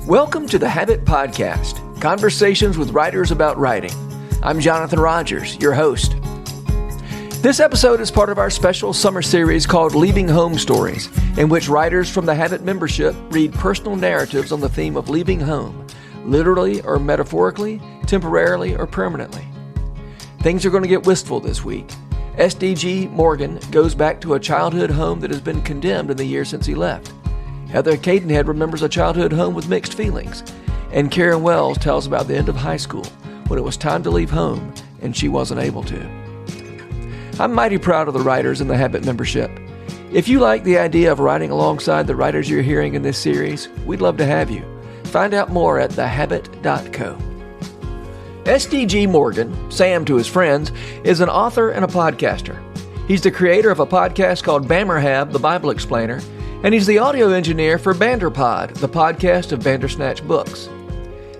Welcome to the Habit Podcast, conversations with writers about writing. I'm Jonathan Rogers, your host. This episode is part of our special summer series called Leaving Home Stories, in which writers from the Habit membership read personal narratives on the theme of leaving home, literally or metaphorically, temporarily or permanently. Things are going to get wistful this week. S.D.G. Morgan goes back to a childhood home that has been condemned in the year since he left. Heather Cadenhead remembers a childhood home with mixed feelings. And Karen Wells tells about the end of high school, when it was time to leave home and she wasn't able to. I'm mighty proud of the writers in the Habit membership. If you like the idea of writing alongside the writers you're hearing in this series, we'd love to have you. Find out more at thehabit.co. S.D.G. Morgan, Sam to his friends, is an author and a podcaster. He's the creator of a podcast called Bammerhab, the Bible Explainer, and he's the audio engineer for Banderpod, the podcast of Bandersnatch Books.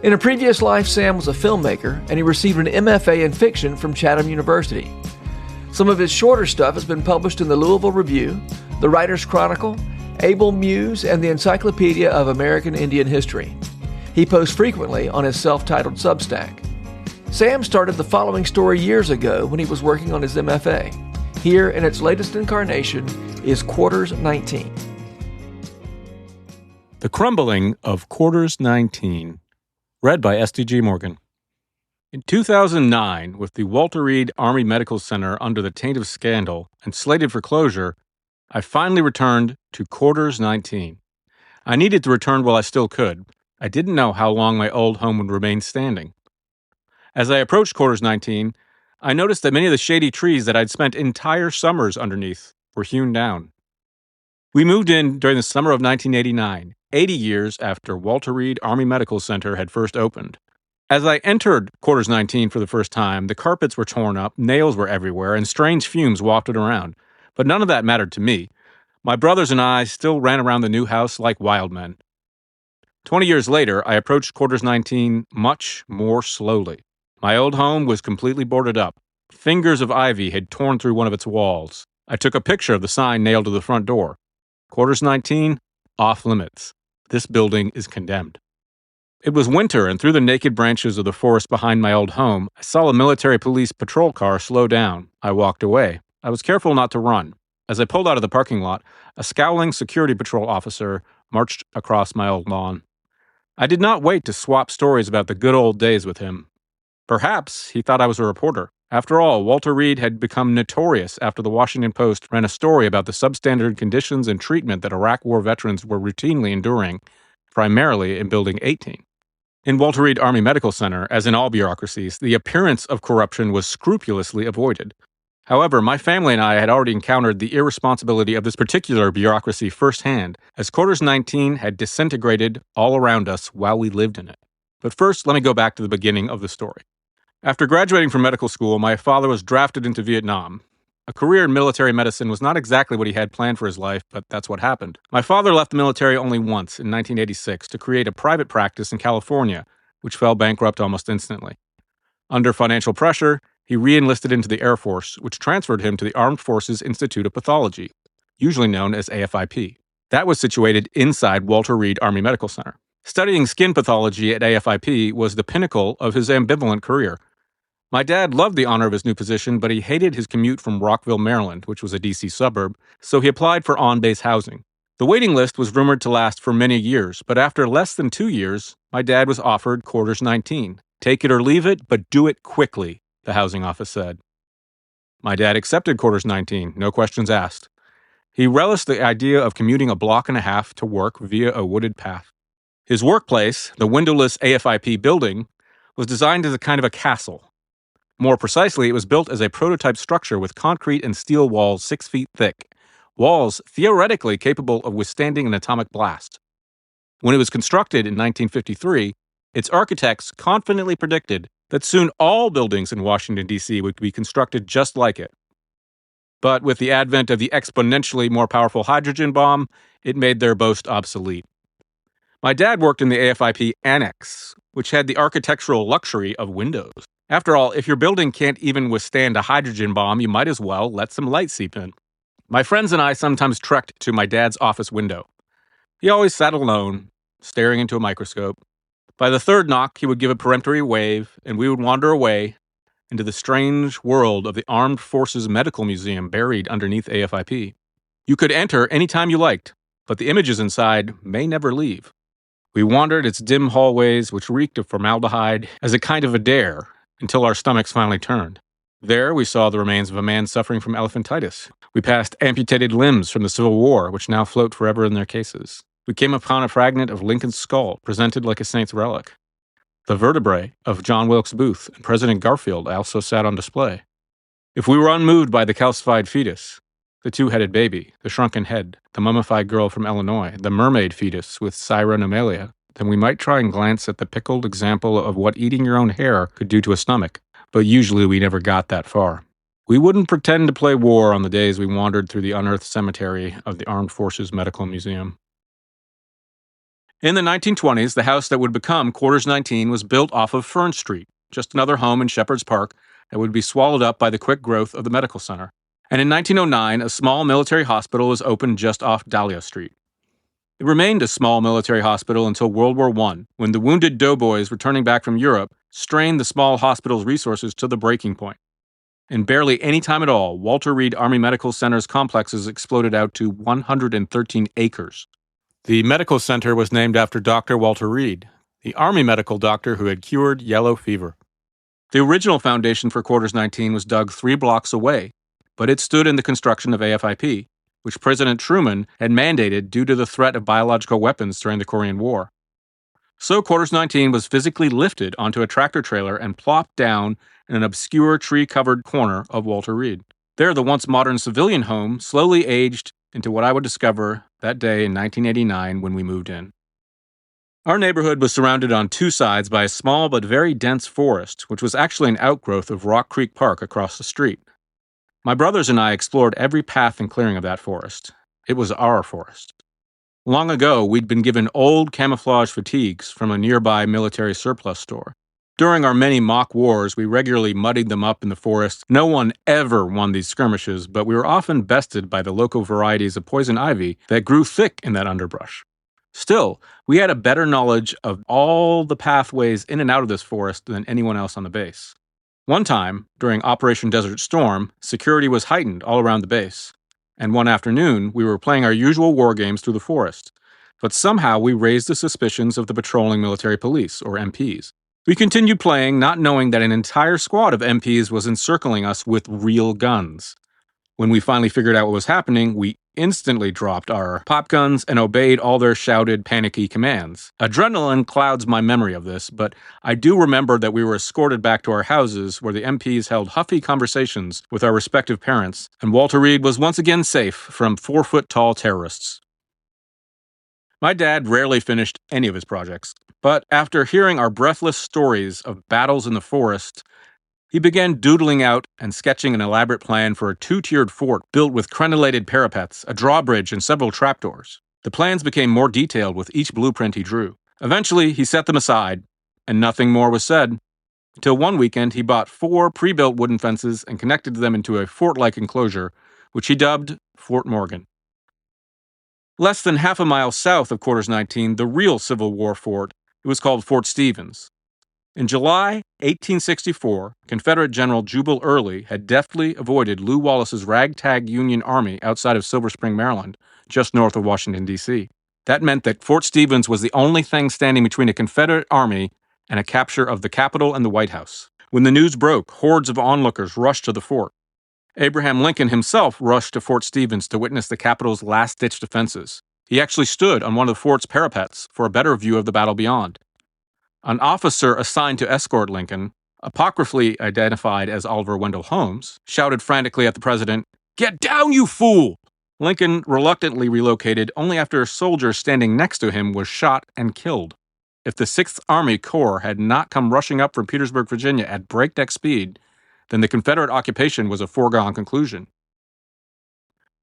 In a previous life, Sam was a filmmaker, and he received an MFA in fiction from Chatham University. Some of his shorter stuff has been published in the Louisville Review, the Writer's Chronicle, Able Muse, and the Encyclopedia of American Indian History. He posts frequently on his self-titled Substack. Sam started the following story years ago when he was working on his MFA. Here, in its latest incarnation, is Quarters 19. The Crumbling of Quarters 19, read by S.D.G. Morgan. In 2009, with the Walter Reed Army Medical Center under the taint of scandal and slated for closure, I finally returned to Quarters 19. I needed to return while I still could. I didn't know how long my old home would remain standing. As I approached Quarters 19, I noticed that many of the shady trees that I'd spent entire summers underneath were hewn down. We moved in during the summer of 1989, 80 years after Walter Reed Army Medical Center had first opened. As I entered Quarters 19 for the first time, the carpets were torn up, nails were everywhere, and strange fumes wafted around. But none of that mattered to me. My brothers and I still ran around the new house like wild men. 20 years later, I approached Quarters 19 much more slowly. My old home was completely boarded up. Fingers of ivy had torn through one of its walls. I took a picture of the sign nailed to the front door. Quarters 19, off limits. This building is condemned. It was winter, and through the naked branches of the forest behind my old home, I saw a military police patrol car slow down. I walked away. I was careful not to run. As I pulled out of the parking lot, a scowling security patrol officer marched across my old lawn. I did not wait to swap stories about the good old days with him. Perhaps he thought I was a reporter. After all, Walter Reed had become notorious after the Washington Post ran a story about the substandard conditions and treatment that Iraq War veterans were routinely enduring, primarily in Building 18. In Walter Reed Army Medical Center, as in all bureaucracies, the appearance of corruption was scrupulously avoided. However, my family and I had already encountered the irresponsibility of this particular bureaucracy firsthand, as Quarters 19 had disintegrated all around us while we lived in it. But first, let me go back to the beginning of the story. After graduating from medical school, my father was drafted into Vietnam. A career in military medicine was not exactly what he had planned for his life, but that's what happened. My father left the military only once, in 1986, to create a private practice in California, which fell bankrupt almost instantly. Under financial pressure, he re-enlisted into the Air Force, which transferred him to the Armed Forces Institute of Pathology, usually known as AFIP. That was situated inside Walter Reed Army Medical Center. Studying skin pathology at AFIP was the pinnacle of his ambivalent career. My dad loved the honor of his new position, but he hated his commute from Rockville, Maryland, which was a D.C. suburb, so he applied for on-base housing. The waiting list was rumored to last for many years, but after less than 2 years, my dad was offered Quarters 19. Take it or leave it, but do it quickly, the housing office said. My dad accepted Quarters 19, no questions asked. He relished the idea of commuting a block and a half to work via a wooded path. His workplace, the windowless AFIP building, was designed as a kind of a castle. More precisely, it was built as a prototype structure with concrete and steel walls 6 feet thick, walls theoretically capable of withstanding an atomic blast. When it was constructed in 1953, its architects confidently predicted that soon all buildings in Washington, D.C. would be constructed just like it. But with the advent of the exponentially more powerful hydrogen bomb, it made their boast obsolete. My dad worked in the AFIP annex, which had the architectural luxury of windows. After all, if your building can't even withstand a hydrogen bomb, you might as well let some light seep in. My friends and I sometimes trekked to my dad's office window. He always sat alone, staring into a microscope. By the third knock, he would give a peremptory wave, and we would wander away into the strange world of the Armed Forces Medical Museum buried underneath AFIP. You could enter any time you liked, but the images inside may never leave. We wandered its dim hallways, which reeked of formaldehyde, as a kind of a dare, until our stomachs finally turned. There we saw the remains of a man suffering from elephantitis. We passed amputated limbs from the Civil War, which now float forever in their cases. We came upon a fragment of Lincoln's skull, presented like a saint's relic. The vertebrae of John Wilkes Booth and President Garfield also sat on display. If we were unmoved by the calcified fetus, the two-headed baby, the shrunken head, the mummified girl from Illinois, the mermaid fetus with Cyronomalia, then we might try and glance at the pickled example of what eating your own hair could do to a stomach, but usually we never got that far. We wouldn't pretend to play war on the days we wandered through the unearthed cemetery of the Armed Forces Medical Museum. In the 1920s, the house that would become Quarters 19 was built off of Fern Street, just another home in Shepherd's Park that would be swallowed up by the quick growth of the medical center. And in 1909, a small military hospital was opened just off Dahlia Street. It remained a small military hospital until World War I, when the wounded doughboys returning back from Europe strained the small hospital's resources to the breaking point. In barely any time at all, Walter Reed Army Medical Center's complexes exploded out to 113 acres. The medical center was named after Dr. Walter Reed, the Army medical doctor who had cured yellow fever. The original foundation for Quarters 19 was dug 3 blocks away, but it stood in the construction of AFIP, which President Truman had mandated due to the threat of biological weapons during the Korean War. So Quarters 19 was physically lifted onto a tractor trailer and plopped down in an obscure tree-covered corner of Walter Reed. There, the once modern civilian home slowly aged into what I would discover that day in 1989 when we moved in. Our neighborhood was surrounded on 2 sides by a small but very dense forest, which was actually an outgrowth of Rock Creek Park across the street. My brothers and I explored every path and clearing of that forest. It was our forest. Long ago, we'd been given old camouflage fatigues from a nearby military surplus store. During our many mock wars, we regularly muddied them up in the forest. No one ever won these skirmishes, but we were often bested by the local varieties of poison ivy that grew thick in that underbrush. Still, we had a better knowledge of all the pathways in and out of this forest than anyone else on the base. One time, during Operation Desert Storm, security was heightened all around the base. And one afternoon, we were playing our usual war games through the forest. But somehow we raised the suspicions of the patrolling military police, or MPs. We continued playing, not knowing that an entire squad of MPs was encircling us with real guns. When we finally figured out what was happening, we instantly dropped our pop guns and obeyed all their shouted, panicky commands. Adrenaline clouds my memory of this, but I do remember that we were escorted back to our houses where the MPs held huffy conversations with our respective parents, and Walter Reed was once again safe from 4-foot-tall terrorists. My dad rarely finished any of his projects, but after hearing our breathless stories of battles in the forest, he began doodling out and sketching an elaborate plan for a 2-tiered fort built with crenellated parapets, a drawbridge, and several trapdoors. The plans became more detailed with each blueprint he drew. Eventually, he set them aside, and nothing more was said. Until one weekend, he bought 4 pre-built wooden fences and connected them into a fort-like enclosure, which he dubbed Fort Morgan. Less than half a mile south of Quarters 19, the real Civil War fort, it was called Fort Stevens. In July 1864, Confederate General Jubal Early had deftly avoided Lew Wallace's ragtag Union Army outside of Silver Spring, Maryland, just north of Washington, D.C. That meant that Fort Stevens was the only thing standing between a Confederate army and a capture of the Capitol and the White House. When the news broke, hordes of onlookers rushed to the fort. Abraham Lincoln himself rushed to Fort Stevens to witness the Capitol's last-ditch defenses. He actually stood on one of the fort's parapets for a better view of the battle beyond. An officer assigned to escort Lincoln, apocryphally identified as Oliver Wendell Holmes, shouted frantically at the president, "Get down, you fool!" Lincoln reluctantly relocated only after a soldier standing next to him was shot and killed. If the 6th Army Corps had not come rushing up from Petersburg, Virginia at breakneck speed, then the Confederate occupation was a foregone conclusion.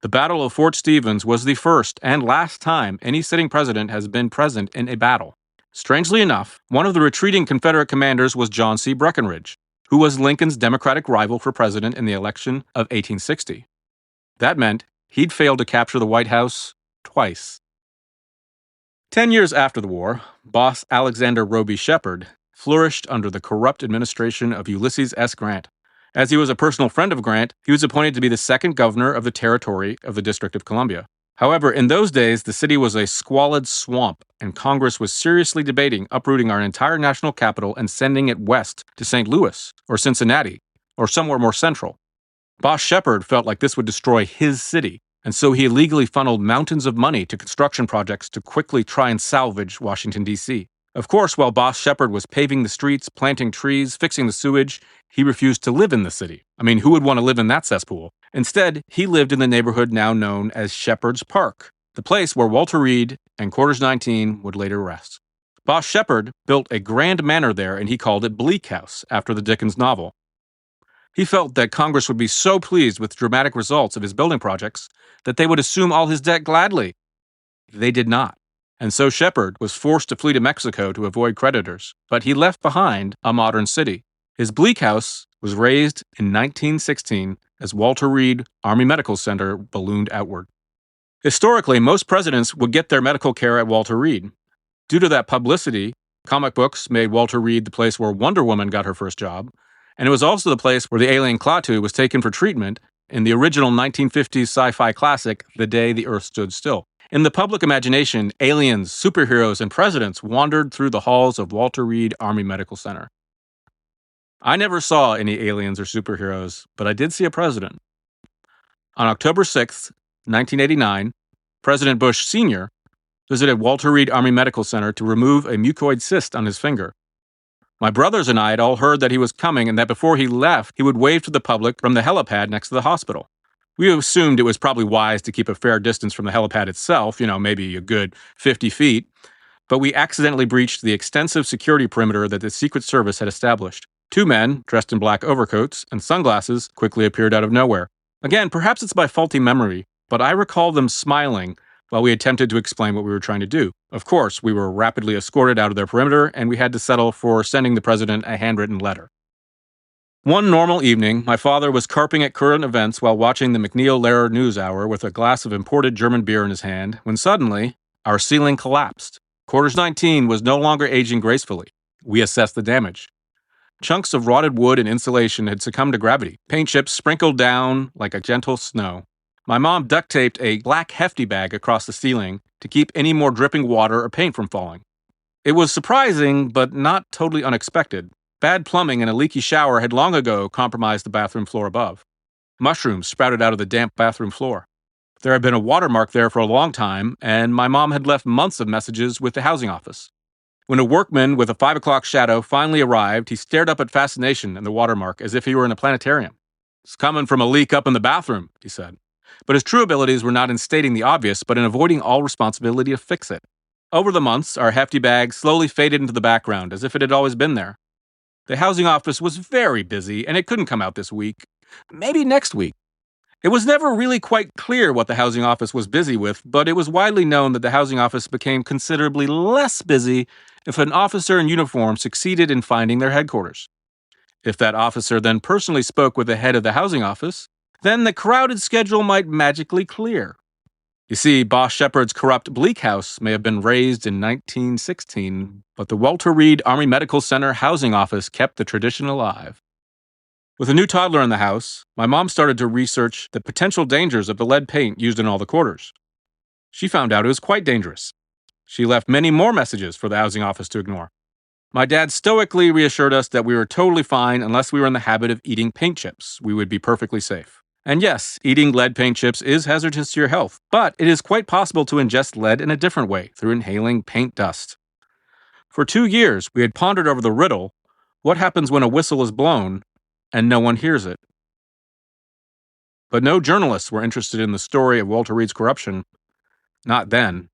The Battle of Fort Stevens was the first and last time any sitting president has been present in a battle. Strangely enough, one of the retreating Confederate commanders was John C. Breckinridge, who was Lincoln's Democratic rival for president in the election of 1860. That meant he'd failed to capture the White House twice. 10 years after the war, boss Alexander Roby Shepard flourished under the corrupt administration of Ulysses S. Grant. As he was a personal friend of Grant, he was appointed to be the second governor of the territory of the District of Columbia. However, in those days, the city was a squalid swamp, and Congress was seriously debating uprooting our entire national capital and sending it west to St. Louis or Cincinnati or somewhere more central. Boss Shepard felt like this would destroy his city, and so he illegally funneled mountains of money to construction projects to quickly try and salvage Washington, D.C. Of course, while Boss Shepard was paving the streets, planting trees, fixing the sewage, he refused to live in the city. I mean, who would want to live in that cesspool? Instead, he lived in the neighborhood now known as Shepherd's Park, the place where Walter Reed and Quarters 19 would later rest. Boss Shepard built a grand manor there, and he called it Bleak House, after the Dickens novel. He felt that Congress would be so pleased with dramatic results of his building projects that they would assume all his debt gladly. They did not. And so Shepard was forced to flee to Mexico to avoid creditors, but he left behind a modern city. His Bleak House was raised in 1916 as Walter Reed Army Medical Center ballooned outward. Historically, most presidents would get their medical care at Walter Reed. Due to that publicity, comic books made Walter Reed the place where Wonder Woman got her first job, and it was also the place where the alien Klaatu was taken for treatment in the original 1950s sci-fi classic, The Day the Earth Stood Still. In the public imagination, aliens, superheroes, and presidents wandered through the halls of Walter Reed Army Medical Center. I never saw any aliens or superheroes, but I did see a president. On October 6, 1989, President Bush Sr. visited Walter Reed Army Medical Center to remove a mucoid cyst on his finger. My brothers and I had all heard that he was coming and that before he left, he would wave to the public from the helipad next to the hospital. We assumed it was probably wise to keep a fair distance from the helipad itself, maybe a good 50 feet, but we accidentally breached the extensive security perimeter that the Secret Service had established. Two men, dressed in black overcoats and sunglasses, quickly appeared out of nowhere. Again, perhaps it's my faulty memory, but I recall them smiling while we attempted to explain what we were trying to do. Of course, we were rapidly escorted out of their perimeter, and we had to settle for sending the president a handwritten letter. One normal evening, my father was carping at current events while watching the McNeil-Lehrer News Hour with a glass of imported German beer in his hand, when suddenly, our ceiling collapsed. Quarters 19 was no longer aging gracefully. We assessed the damage. Chunks of rotted wood and insulation had succumbed to gravity. Paint chips sprinkled down like a gentle snow. My mom duct-taped a black hefty bag across the ceiling to keep any more dripping water or paint from falling. It was surprising, but not totally unexpected. Bad plumbing and a leaky shower had long ago compromised the bathroom floor above. Mushrooms sprouted out of the damp bathroom floor. There had been a watermark there for a long time, and my mom had left months of messages with the housing office. When a workman with a 5 o'clock shadow finally arrived, he stared up at fascination and the watermark as if he were in a planetarium. "It's coming from a leak up in the bathroom," he said. But his true abilities were not in stating the obvious, but in avoiding all responsibility to fix it. Over the months, our hefty bag slowly faded into the background, as if it had always been there. The housing office was very busy, and it couldn't come out this week. Maybe next week. It was never really quite clear what the housing office was busy with, but it was widely known that the housing office became considerably less busy if an officer in uniform succeeded in finding their headquarters. If that officer then personally spoke with the head of the housing office, then the crowded schedule might magically clear. You see, Boss Shepard's corrupt Bleak House may have been raised in 1916, but the Walter Reed Army Medical Center housing office kept the tradition alive. With a new toddler in the house, my mom started to research the potential dangers of the lead paint used in all the quarters. She found out it was quite dangerous. She left many more messages for the housing office to ignore. My dad stoically reassured us that we were totally fine unless we were in the habit of eating paint chips. We would be perfectly safe. And yes, eating lead paint chips is hazardous to your health, but it is quite possible to ingest lead in a different way, through inhaling paint dust. For 2 years, we had pondered over the riddle, what happens when a whistle is blown and no one hears it? But no journalists were interested in the story of Walter Reed's corruption. Not then.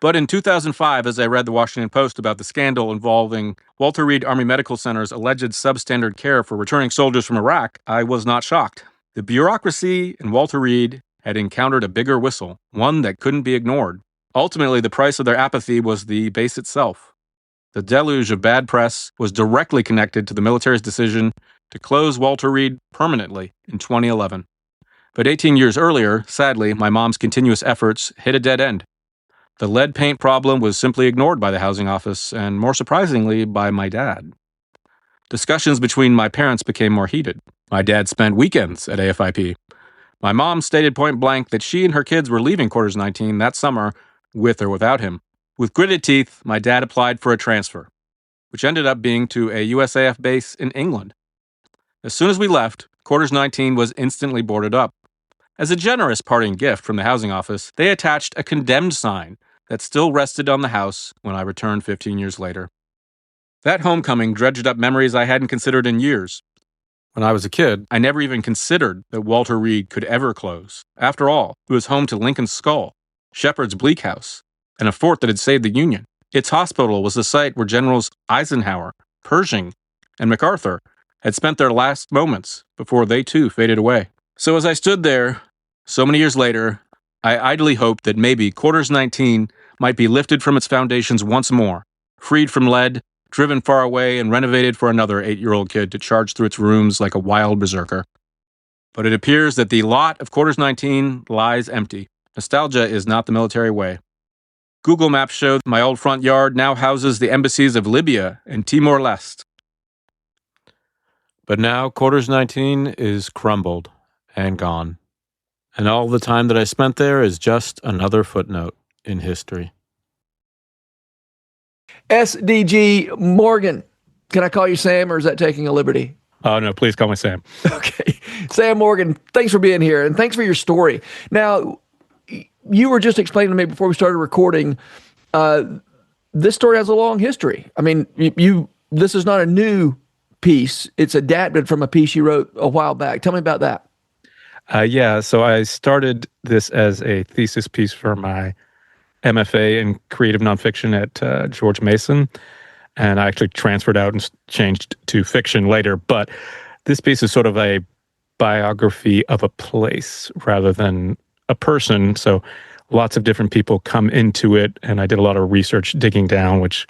But in 2005, as I read the Washington Post about the scandal involving Walter Reed Army Medical Center's alleged substandard care for returning soldiers from Iraq, I was not shocked. The bureaucracy in Walter Reed had encountered a bigger whistle, one that couldn't be ignored. Ultimately, the price of their apathy was the base itself. The deluge of bad press was directly connected to the military's decision to close Walter Reed permanently in 2011. But 18 years earlier, sadly, my mom's continuous efforts hit a dead end. The lead paint problem was simply ignored by the housing office, and more surprisingly, by my dad. Discussions between my parents became more heated. My dad spent weekends at AFIP. My mom stated point blank that she and her kids were leaving Quarters 19 that summer, with or without him. With gritted teeth, my dad applied for a transfer, which ended up being to a USAF base in England. As soon as we left, Quarters 19 was instantly boarded up. As a generous parting gift from the housing office, they attached a condemned sign that still rested on the house when I returned 15 years later. That homecoming dredged up memories I hadn't considered in years. When I was a kid, I never even considered that Walter Reed could ever close. After all, it was home to Lincoln's Skull, Shepherd's Bleak House, and a fort that had saved the Union. Its hospital was the site where Generals Eisenhower, Pershing, and MacArthur had spent their last moments before they too faded away. So as I stood there, so many years later, I idly hoped that maybe Quarters 19 might be lifted from its foundations once more, freed from lead, driven far away, and renovated for another 8-year-old kid to charge through its rooms like a wild berserker. But it appears that the lot of Quarters 19 lies empty. Nostalgia is not the military way. Google Maps show my old front yard now houses the embassies of Libya and Timor-Leste. But now Quarters 19 is crumbled and gone. And all the time that I spent there is just another footnote in history. S.D.G. Morgan. Can I call you Sam, or is that taking a liberty? Oh, no, please call me Sam. Okay. Sam Morgan, thanks for being here, and thanks for your story. Now, you were just explaining to me before we started recording, this story has a long history. I mean, this is not a new piece. It's adapted from a piece you wrote a while back. Tell me about that. Yeah, so I started this as a thesis piece for my MFA in creative nonfiction at George Mason, and I actually transferred out and changed to fiction later. But this piece is sort of a biography of a place rather than a person. So lots of different people come into it, and I did a lot of research digging down, which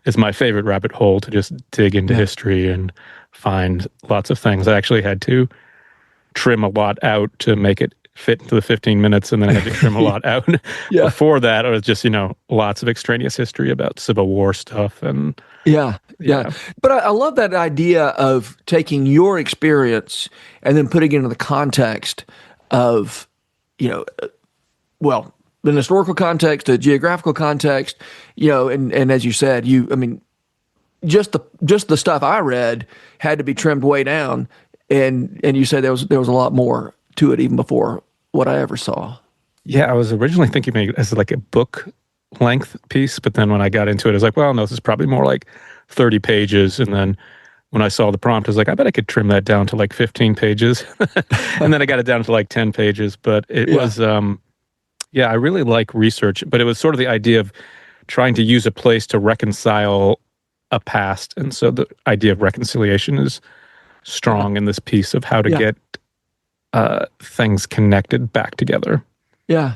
is my favorite rabbit hole, to just dig into history and find lots of things. I actually had to trim a lot out to make it fit into the 15 minutes, and then I had to trim a lot out. Before that, it was just, lots of extraneous history about Civil War stuff. And Yeah. But I love that idea of taking your experience and then putting it into the context of, well, an historical context, a geographical context, and as you said, just the stuff I read had to be trimmed way down, and you said there was a lot more to it even before what I ever saw. Yeah, I was originally thinking maybe as like a book length piece, but then when I got into it, I was like, well, no, this is probably more like 30 pages. And then when I saw the prompt, I was like, I bet I could trim that down to like 15 pages. And then I got it down to like 10 pages. But it was, I really like research, but it was sort of the idea of trying to use a place to reconcile a past. And so the idea of reconciliation is strong in this piece of how to get things connected back together. Yeah.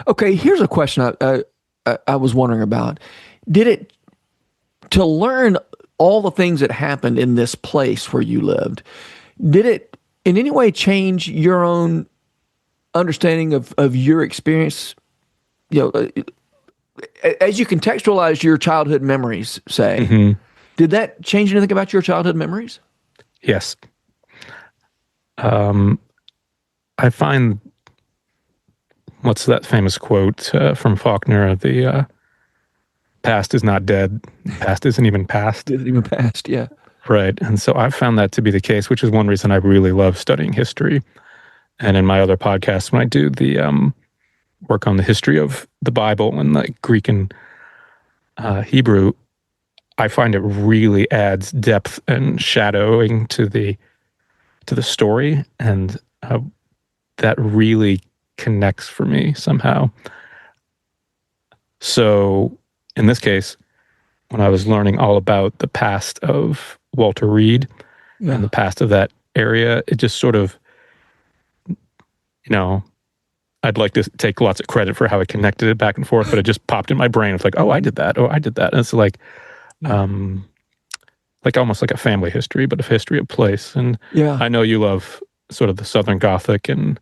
Okay, here's a question I was wondering about. To learn all the things that happened in this place where you lived, did it in any way change your own understanding of your experience? As you contextualize your childhood memories, say, did that change anything about your childhood memories? Yes. I find, what's that famous quote from Faulkner? The past is not dead. Past isn't even past. Isn't even past, yeah. Right. And so I've found that to be the case, which is one reason I really love studying history. And in my other podcasts, when I do the work on the history of the Bible and like Greek and Hebrew, I find it really adds depth and shadowing to the story, and that really connects for me somehow. So in this case, when I was learning all about the past of Walter Reed and the past of that area, it just sort of, I'd like to take lots of credit for how I connected it back and forth, but it just popped in my brain. It's like, oh, I did that. Oh, I did that. And it's like almost like a family history, but a history of place. And I know you love sort of the Southern Gothic and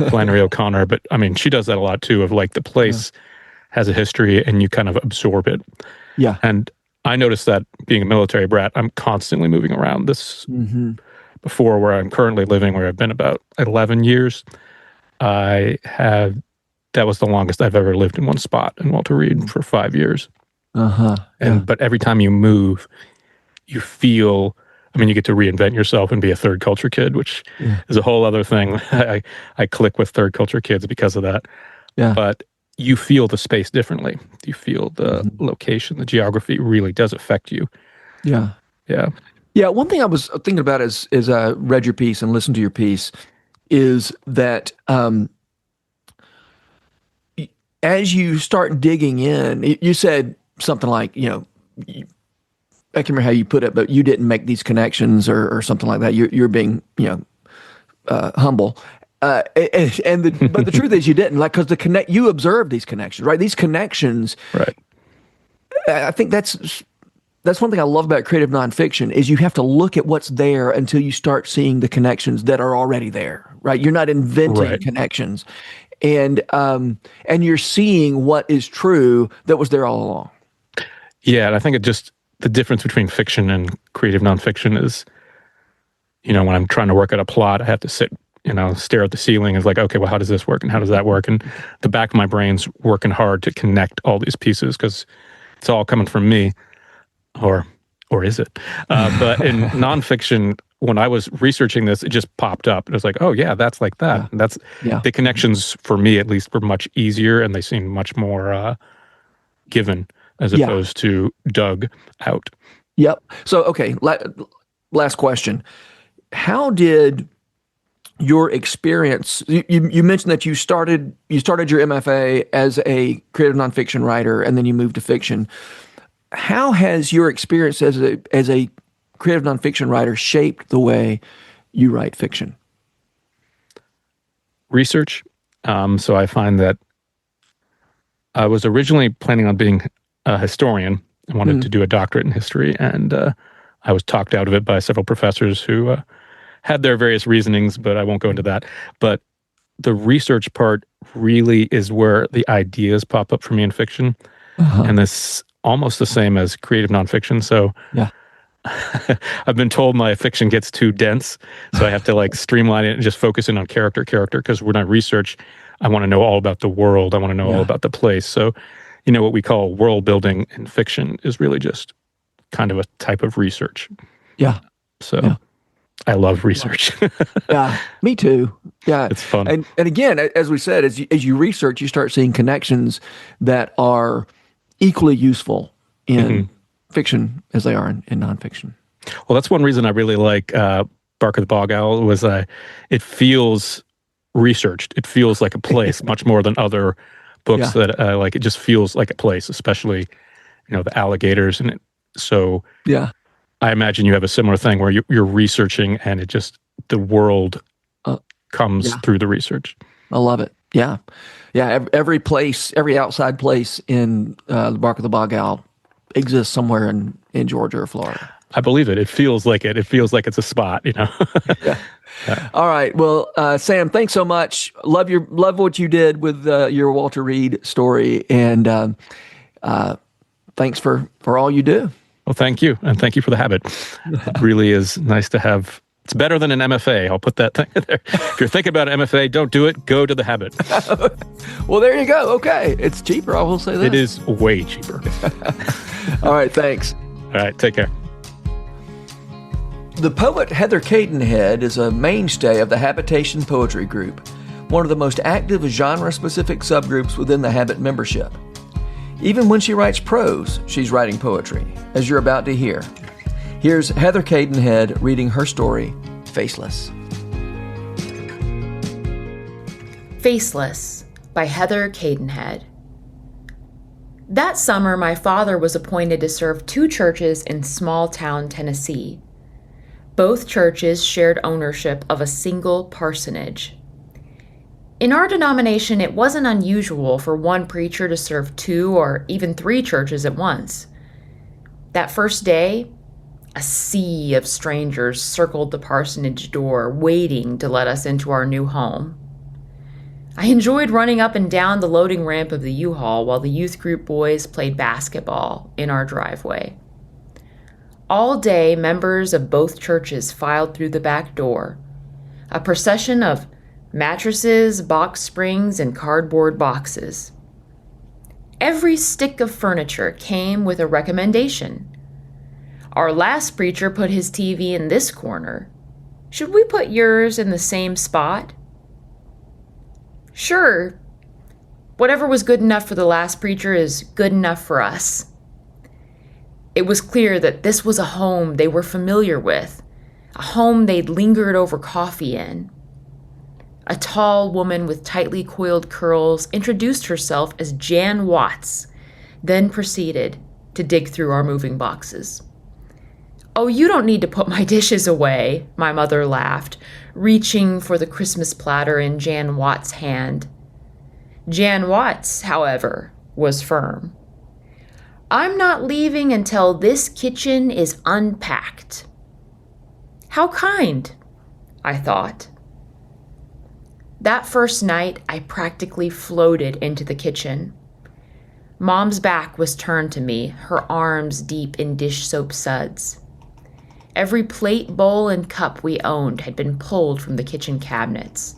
Flannery O'Connor, but I mean, she does that a lot too, of like the place has a history, and you kind of absorb it. Yeah. And I noticed that being a military brat, I'm constantly moving around. This before where I'm currently living, where I've been about 11 years, that was the longest I've ever lived in one spot in Walter Reed for 5 years. But every time you move, you feel, you get to reinvent yourself and be a third culture kid, which is a whole other thing. I click with third culture kids because of that. Yeah. But you feel the space differently. You feel the location, the geography really does affect you. Yeah. Yeah. Yeah. One thing I was thinking about as I read your piece and listened to your piece is that as you start digging in, you said something like, I can't remember how you put it, but you didn't make these connections or something like that. You're being, humble. But the truth is you didn't, because you observed these connections, right? These connections, right? I think that's one thing I love about creative nonfiction is you have to look at what's there until you start seeing the connections that are already there, right? You're not inventing connections, and you're seeing what is true that was there all along. Yeah, and I think the difference between fiction and creative nonfiction is, when I'm trying to work out a plot, I have to sit, stare at the ceiling and like, okay, well, how does this work and how does that work? And the back of my brain's working hard to connect all these pieces because it's all coming from me, or is it? But in nonfiction, when I was researching this, it just popped up. It was like, oh yeah, that's like that. Yeah. The connections for me, at least, were much easier and they seemed much more given as opposed to dug out. Yep. So, okay, last question. How did your experience, you mentioned that you started your MFA as a creative nonfiction writer and then you moved to fiction. How has your experience as a creative nonfiction writer shaped the way you write fiction? Research. So I find that I was originally planning on being a historian. I wanted to do a doctorate in history, and I was talked out of it by several professors who had their various reasonings, but I won't go into that. But the research part really is where the ideas pop up for me in fiction, and this almost the same as creative nonfiction. So I've been told my fiction gets too dense, so I have to streamline it and just focus in on character, because when I research, I want to know all about the world. I want to know all about the place. So, what we call world building in fiction is really just kind of a type of research. Yeah. So I love research. Yeah, me too. Yeah. It's fun. And again, as we said, as you research, you start seeing connections that are equally useful in fiction as they are in nonfiction. Well, that's one reason I really like Bark of the Bog Owl was it feels researched. It feels like a place much more than other books that like. It just feels like a place, especially the alligators and it. So I imagine you have a similar thing where you're researching and it just the world comes through the research. I love it. Yeah. Every place, every outside place in the Bark of the Bog Owl exists somewhere in Georgia or Florida. I believe it. It feels like it. It feels like it's a spot, All right. Well, Sam, thanks so much. Love what you did with your Walter Reed story, and thanks for all you do. Well, thank you, and thank you for the habit. It really is nice to have. It's better than an MFA. I'll put that thing there. If you're thinking about an MFA, don't do it. Go to the habit. Well, there you go. Okay. It's cheaper, I will say that. It is way cheaper. All right. Thanks. All right. Take care. The poet Heather Cadenhead is a mainstay of the Habitation Poetry Group, one of the most active genre-specific subgroups within the Habit membership. Even when she writes prose, she's writing poetry, as you're about to hear. Here's Heather Cadenhead reading her story, Faceless. Faceless by Heather Cadenhead. That summer, my father was appointed to serve 2 churches in small-town Tennessee. Both churches shared ownership of a single parsonage. In our denomination, it wasn't unusual for one preacher to serve 2 or even 3 churches at once. That first day, a sea of strangers circled the parsonage door, waiting to let us into our new home. I enjoyed running up and down the loading ramp of the U-Haul while the youth group boys played basketball in our driveway. All day, members of both churches filed through the back door, a procession of mattresses, box springs, and cardboard boxes. Every stick of furniture came with a recommendation. Our last preacher put his TV in this corner. Should we put yours in the same spot? Sure. Whatever was good enough for the last preacher is good enough for us. It was clear that this was a home they were familiar with, a home they'd lingered over coffee in. A tall woman with tightly coiled curls introduced herself as Jan Watts, then proceeded to dig through our moving boxes. "Oh, you don't need to put my dishes away," my mother laughed, reaching for the Christmas platter in Jan Watts' hand. Jan Watts, however, was firm. "I'm not leaving until this kitchen is unpacked." How kind, I thought. That first night, I practically floated into the kitchen. Mom's back was turned to me, her arms deep in dish soap suds. Every plate, bowl, and cup we owned had been pulled from the kitchen cabinets.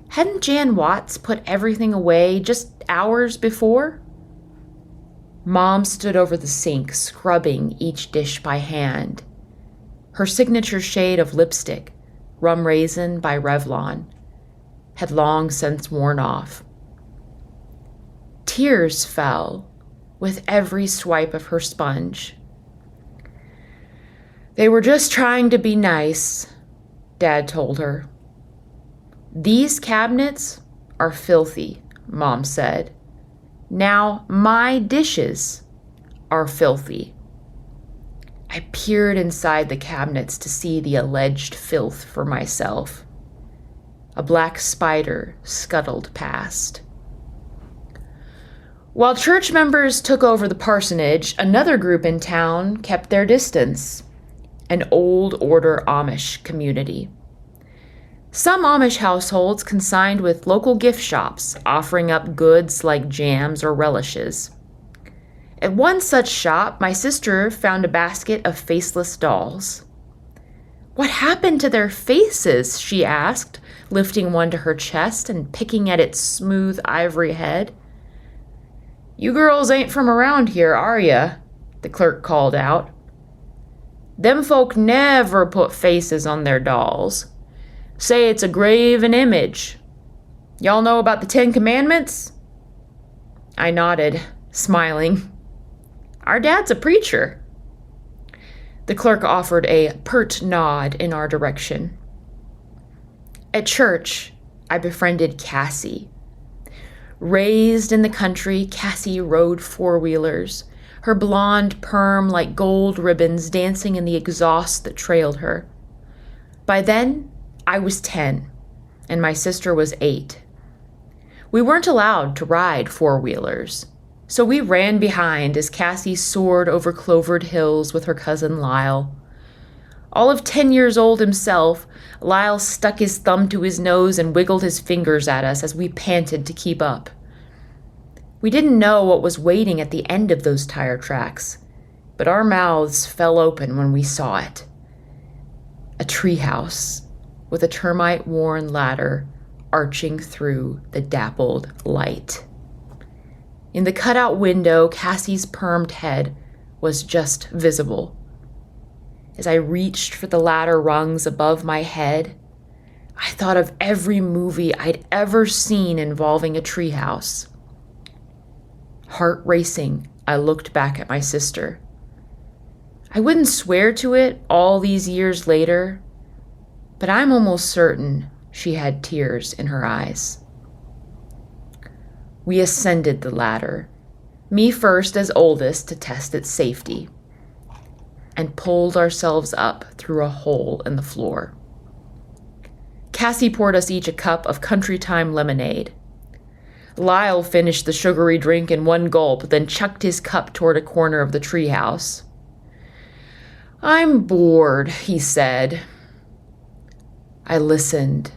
Hadn't Jan Watts put everything away just hours before? Mom stood over the sink, scrubbing each dish by hand. Her signature shade of lipstick, Rum Raisin by Revlon, had long since worn off. Tears fell with every swipe of her sponge. "They were just trying to be nice," Dad told her. "These cabinets are filthy," Mom said. "Now my dishes are filthy." I peered inside the cabinets to see the alleged filth for myself. A black spider scuttled past. While church members took over the parsonage, another group in town kept their distance. An old order Amish community. Some Amish households consigned with local gift shops, offering up goods like jams or relishes. At one such shop, my sister found a basket of faceless dolls. "What happened to their faces?" she asked, lifting one to her chest and picking at its smooth ivory head. "You girls ain't from around here, are ya?" the clerk called out. "Them folk never put faces on their dolls. Say it's a graven image. Y'all know about the 10 Commandments?" I nodded, smiling. "Our dad's a preacher." The clerk offered a pert nod in our direction. At church, I befriended Cassie. Raised in the country, Cassie rode four-wheelers, her blonde perm like gold ribbons dancing in the exhaust that trailed her. By then, I was 10, and my sister was 8. We weren't allowed to ride four-wheelers, so we ran behind as Cassie soared over clovered hills with her cousin Lyle. All of 10 years old himself, Lyle stuck his thumb to his nose and wiggled his fingers at us as we panted to keep up. We didn't know what was waiting at the end of those tire tracks, but our mouths fell open when we saw it. A treehouse with a termite-worn ladder arching through the dappled light. In the cutout window, Cassie's permed head was just visible. As I reached for the ladder rungs above my head, I thought of every movie I'd ever seen involving a treehouse. Heart racing, I looked back at my sister. I wouldn't swear to it all these years later, but I'm almost certain she had tears in her eyes. We ascended the ladder, me first as oldest to test its safety, and pulled ourselves up through a hole in the floor. Cassie poured us each a cup of country time lemonade. Lyle finished the sugary drink in one gulp, then chucked his cup toward a corner of the treehouse. "I'm bored," he said. I listened,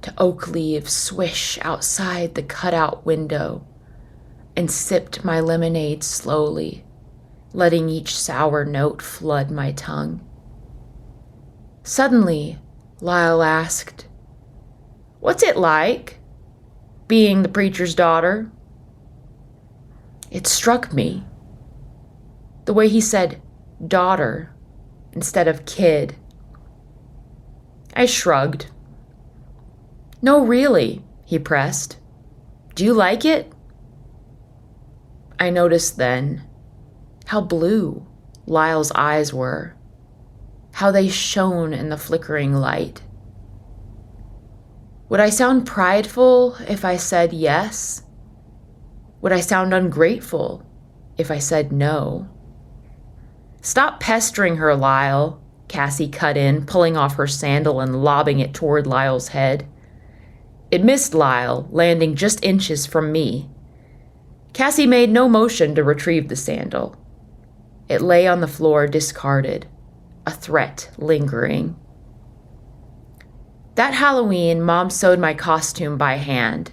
to oak leaves swish outside the cutout window, and sipped my lemonade slowly, letting each sour note flood my tongue. Suddenly, Lyle asked, "What's it like, being the preacher's daughter?" It struck me, the way he said daughter instead of kid. I shrugged. "No, really," he pressed. "Do you like it?" I noticed then how blue Lyle's eyes were, how they shone in the flickering light. Would I sound prideful if I said yes? Would I sound ungrateful if I said no? "Stop pestering her, Lyle," Cassie cut in, pulling off her sandal and lobbing it toward Lyle's head. It missed Lyle, landing just inches from me. Cassie made no motion to retrieve the sandal. It lay on the floor discarded, a threat lingering. That Halloween, Mom sewed my costume by hand.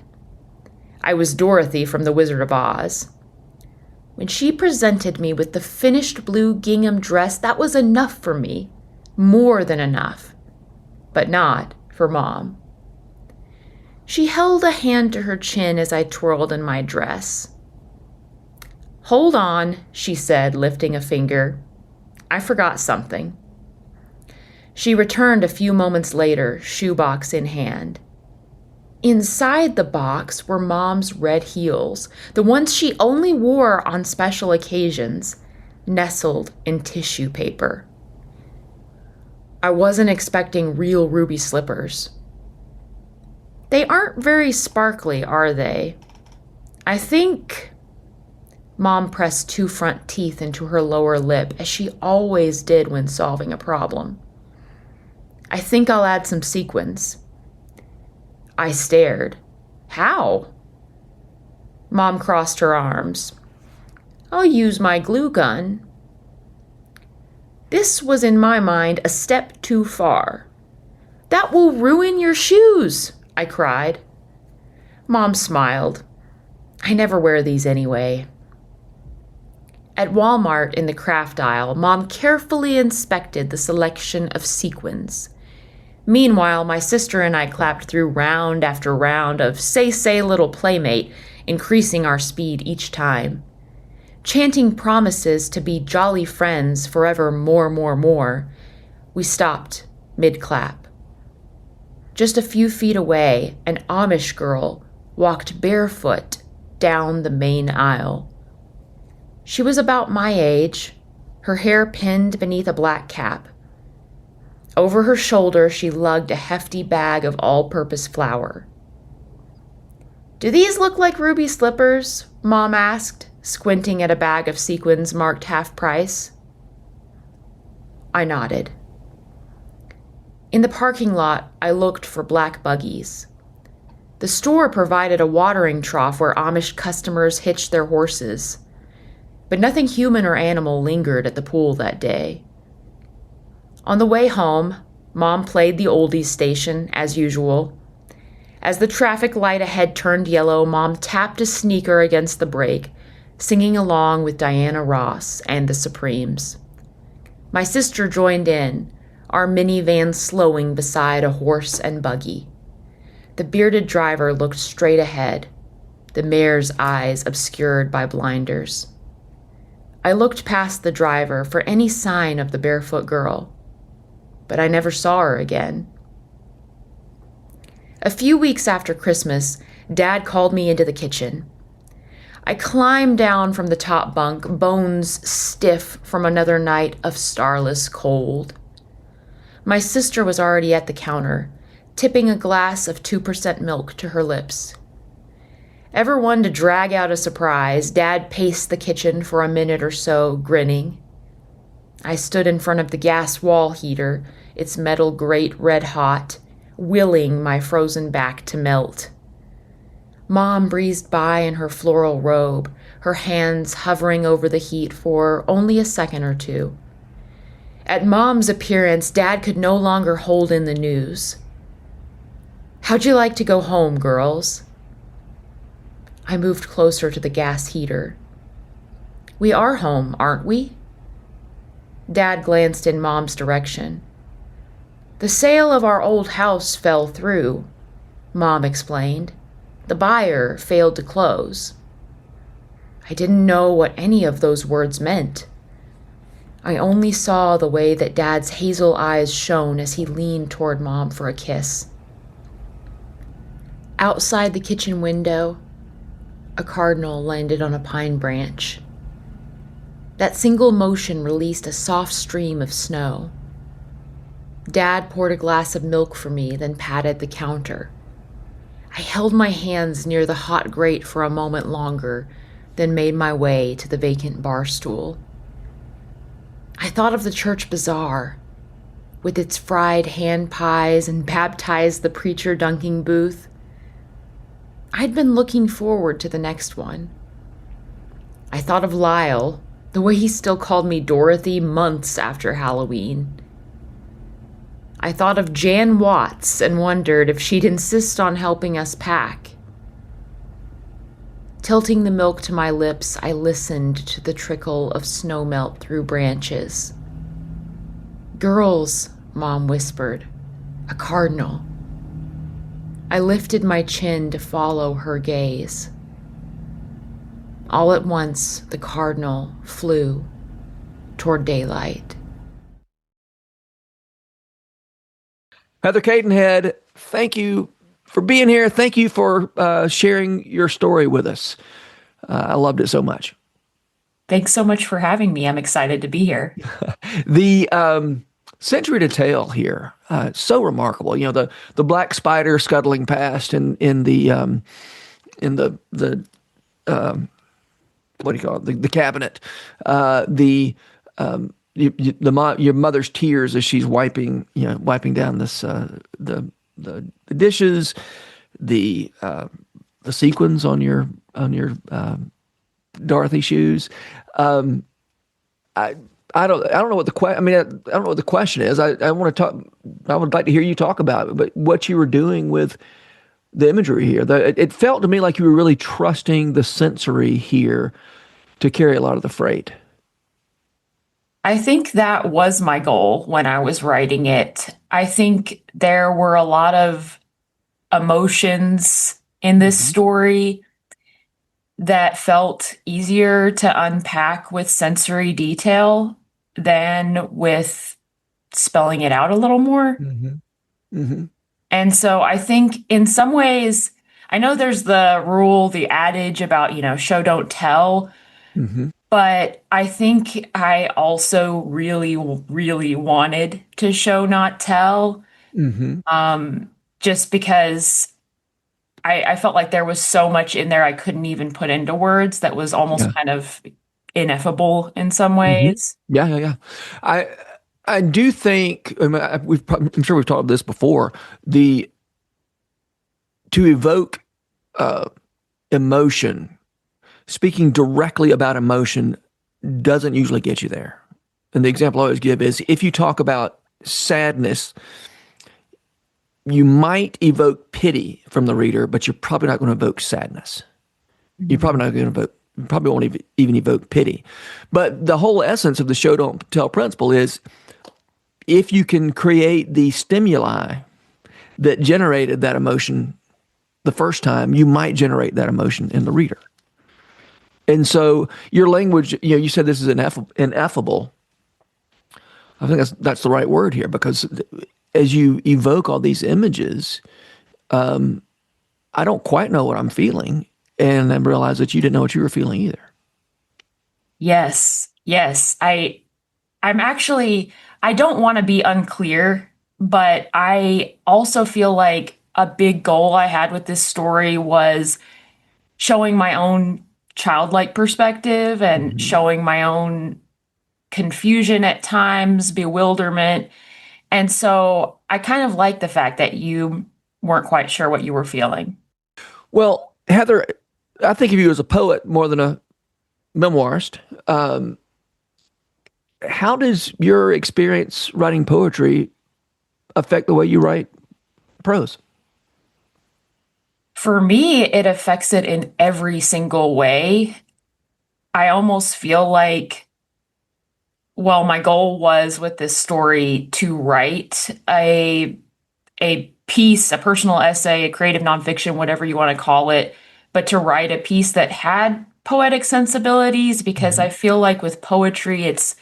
I was Dorothy from The Wizard of Oz. When she presented me with the finished blue gingham dress, that was enough for me, more than enough, but not for Mom. She held a hand to her chin as I twirled in my dress. "Hold on," she said, lifting a finger. "I forgot something." She returned a few moments later, shoebox in hand. Inside the box were Mom's red heels, the ones she only wore on special occasions, nestled in tissue paper. I wasn't expecting real ruby slippers. They aren't very sparkly, are they? I think... Mom pressed 2 front teeth into her lower lip, as she always did when solving a problem. "I think I'll add some sequins." I stared. "How?" Mom crossed her arms. "I'll use my glue gun." This was in my mind a step too far. "That will ruin your shoes," I cried. Mom smiled. "I never wear these anyway." At Walmart in the craft aisle, Mom carefully inspected the selection of sequins. Meanwhile, my sister and I clapped through round after round of Say, Little Playmate, increasing our speed each time. Chanting promises to be jolly friends forever more, we stopped mid-clap. Just a few feet away, an Amish girl walked barefoot down the main aisle. She was about my age, her hair pinned beneath a black cap. Over her shoulder, she lugged a hefty bag of all-purpose flour. "Do these look like ruby slippers?" Mom asked, squinting at a bag of sequins marked half price. I nodded. In the parking lot, I looked for black buggies. The store provided a watering trough where Amish customers hitched their horses, but nothing human or animal lingered at the pool that day. On the way home, Mom played the oldies station, as usual. As the traffic light ahead turned yellow, Mom tapped a sneaker against the brake, singing along with Diana Ross and the Supremes. My sister joined in, our minivan slowing beside a horse and buggy. The bearded driver looked straight ahead, the mare's eyes obscured by blinders. I looked past the driver for any sign of the barefoot girl, but I never saw her again. A few weeks after Christmas, Dad called me into the kitchen. I climbed down from the top bunk, bones stiff from another night of starless cold. My sister was already at the counter, tipping a glass of 2% milk to her lips. Ever one to drag out a surprise, Dad paced the kitchen for a minute or so, grinning. I stood in front of the gas wall heater, its metal grate red hot, willing my frozen back to melt. Mom breezed by in her floral robe, her hands hovering over the heat for only a second or two. At Mom's appearance, Dad could no longer hold in the news. How'd you like to go home, girls? I moved closer to the gas heater. We are home, aren't we? Dad glanced in Mom's direction. The sale of our old house fell through, Mom explained. The buyer failed to close. I didn't know what any of those words meant. I only saw the way that Dad's hazel eyes shone as he leaned toward Mom for a kiss. Outside the kitchen window, a cardinal landed on a pine branch. That single motion released a soft stream of snow. Dad poured a glass of milk for me, then patted the counter. I held my hands near the hot grate for a moment longer, then made my way to the vacant bar stool. I thought of the church bazaar, with its fried hand pies and baptized the preacher dunking booth. I'd been looking forward to the next one. I thought of Lyle, the way he still called me Dorothy months after Halloween. I thought of Jan Watts and wondered if she'd insist on helping us pack. Tilting the milk to my lips, I listened to the trickle of snowmelt through branches. "Girls," Mom whispered. "A cardinal." I lifted my chin to follow her gaze. All at once, the cardinal flew toward daylight. Heather Cadenhead, thank you for being here. Thank you for sharing your story with us. I loved it so much. Thanks so much for having me. I'm excited to be here. The century detail here, so remarkable. You know, the black spider scuttling past in the what do you call it? The cabinet. Your mother's tears as she's wiping down this the dishes, the sequins on your Dorothy shoes. I don't know what the question. I mean, I don't know what the question is. I want to talk. I would like to hear you talk about it, but what you were doing with the imagery here. It felt to me like you were really trusting the sensory here to carry a lot of the freight. I think that was my goal when I was writing it. I think there were a lot of emotions in this story that felt easier to unpack with sensory detail than with spelling it out a little more. And so I think in some ways, I know there's the rule, the adage about, show, don't tell. But I think I also really, really wanted to show, not tell, just because I felt like there was so much in there I couldn't even put into words that was almost kind of ineffable in some ways. Yeah. I do think, I'm sure we've talked about this before, to evoke emotion, speaking directly about emotion doesn't usually get you there. And the example I always give is if you talk about sadness, you might evoke pity from the reader, but you're probably not going to evoke sadness. You're probably not going to evoke, you probably won't even evoke pity. But the whole essence of the show, don't tell principle is if you can create the stimuli that generated that emotion the first time, you might generate that emotion in the reader. And so your language, you said this is ineffable. I think that's the right word here, because as you evoke all these images, I don't quite know what I'm feeling, and I realized that you didn't know what you were feeling either. Yes. I'm actually, I don't want to be unclear, but I also feel like a big goal I had with this story was showing my own childlike perspective and showing my own confusion at times, bewilderment. And so I kind of like the fact that you weren't quite sure what you were feeling. Well, Heather, I think of you as a poet more than a memoirist. How does your experience writing poetry affect the way you write prose? For me, it affects it in every single way. I almost feel like, well, my goal was with this story to write a piece, a personal essay, a creative nonfiction, whatever you want to call it, but to write a piece that had poetic sensibilities, because I feel like with poetry, it's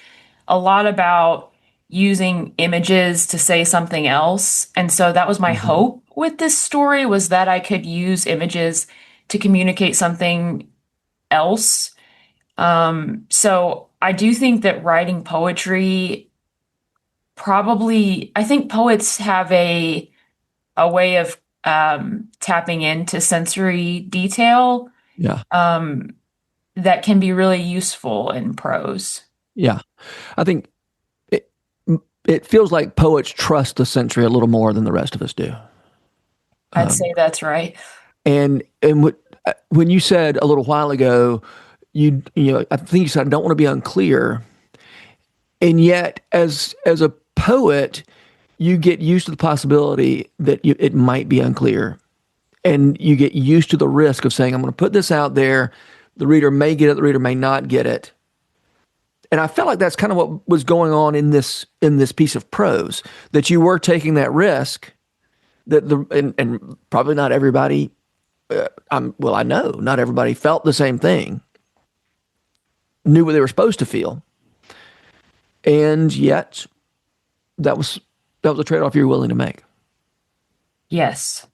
a lot about using images to say something else. And so that was my hope with this story, was that I could use images to communicate something else. So I do think that writing poetry probably, I think poets have a way of tapping into sensory detail Yeah. that can be really useful in prose. Yeah. I think it feels like poets trust the sensory a little more than the rest of us do. I'd say that's right. And when you said a little while ago, I think you said, I don't want to be unclear. And yet, as a poet, you get used to the possibility that it might be unclear. And you get used to the risk of saying, I'm going to put this out there. The reader may get it, the reader may not get it. And I felt like that's kind of what was going on in this piece of prose, that you were taking that risk that and probably not everybody, I know not everybody felt the same thing, knew what they were supposed to feel. And yet that was a trade-off you're willing to make. Yes.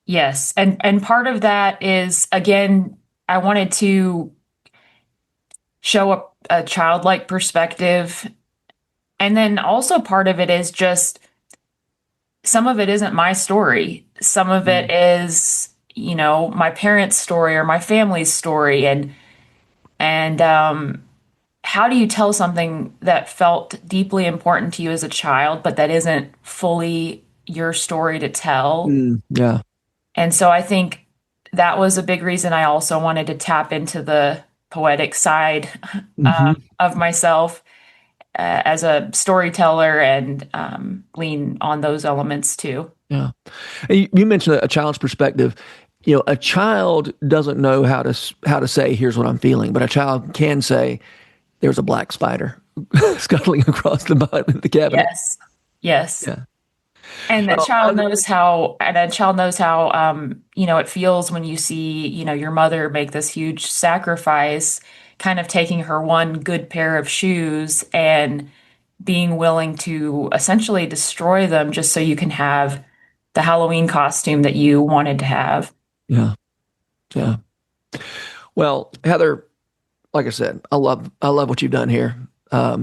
Yes. And part of that is, again, I wanted to show a childlike perspective. And then also part of it is just, some of it isn't my story. Some of it is, my parents' story or my family's story. And how do you tell something that felt deeply important to you as a child, but that isn't fully your story to tell? Yeah. And so I think that was a big reason I also wanted to tap into the poetic side of myself as a storyteller, and lean on those elements too. Yeah. You mentioned a child's perspective. A child doesn't know how to say, here's what I'm feeling, but a child can say, there's a black spider scuttling across the bottom of the cabinet. Yes. Yes. Yeah. And that child knows how, it feels when you see, your mother make this huge sacrifice, kind of taking her one good pair of shoes and being willing to essentially destroy them just so you can have the Halloween costume that you wanted to have. Yeah. Yeah. Well, Heather, like I said, I love what you've done here. I